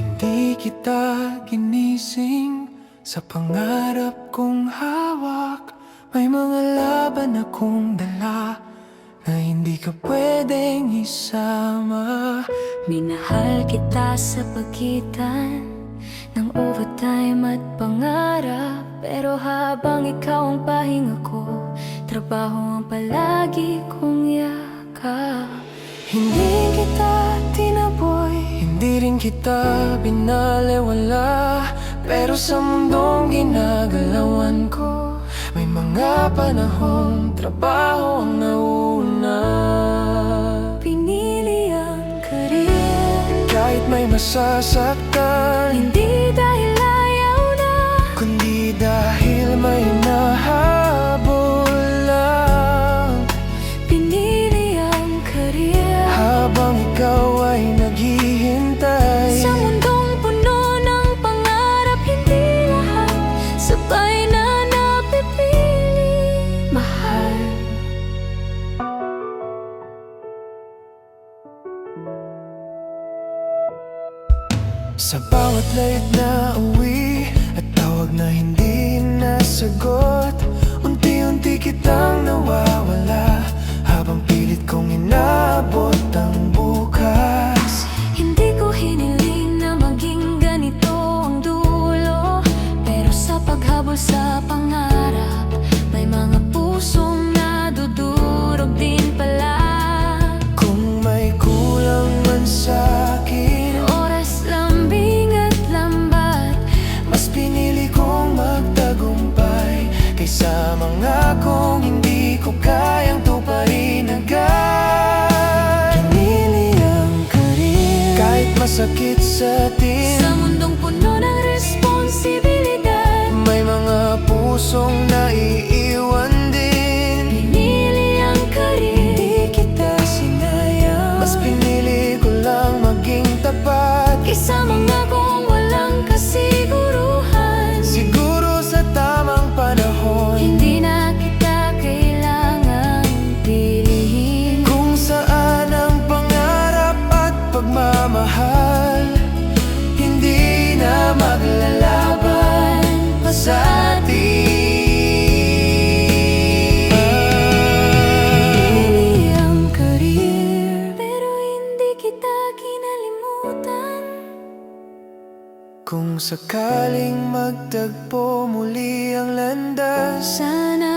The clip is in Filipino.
Hindi kita ginising sa pangarap kong hawak. May mga laban akong dala na hindi ka pwedeng isama. Minahal kita sa pagitan ng overtime at pangarap. Pero habang ikaw ang pahinga ko, trabaho ang palagi kong yakap. Hindi kita tinaboy, hindi rin kita binalewala. Pero sa mundong ginagalawan ko, may mga panahong trabaho ang nauna. Pinili ang career, Kahit may masasaktan, hindi dahil ayaw na, kundi dahil may nahabol lang. pinili ang career Habang ikaw ay naghihintay sa mundong puno ng pangarap. Hindi lahat sabay na napipili, mahal. Sa bawat late na uwi at tawag na hindi nasagot, unti-unti kitang nawawala habang pilit kong inaabot ang bukas. Hindi ko hiniling na maging ganito ang dulo, pero sa paghabol sa pangarap, may mga pusong nadudurog din pala. Kung may kulang man sa'kin, Oras, lambing at lambat, mas pinili kong magtagumpay kaysa mga kung hindi ko kayang tuparin agad. Pinili ang career kahit masakit sa atin. sa mundong puno ng responsibilidad, May mga pusong naiiwan din. pinili ang career. Hindi kita sinayang, mas pinili ko lang maging tapat Kaysa mga kung walang kasiguruhan, siguro sa tamang panahon. hindi na kita kailangang pilihin. Kung saan ang pangarap at pagmamahal hindi na maglalaban pa sa atin. Pinili ang career, pero hindi kita kinalimutan. Kung sakaling magtagpo muli ang landas, Sana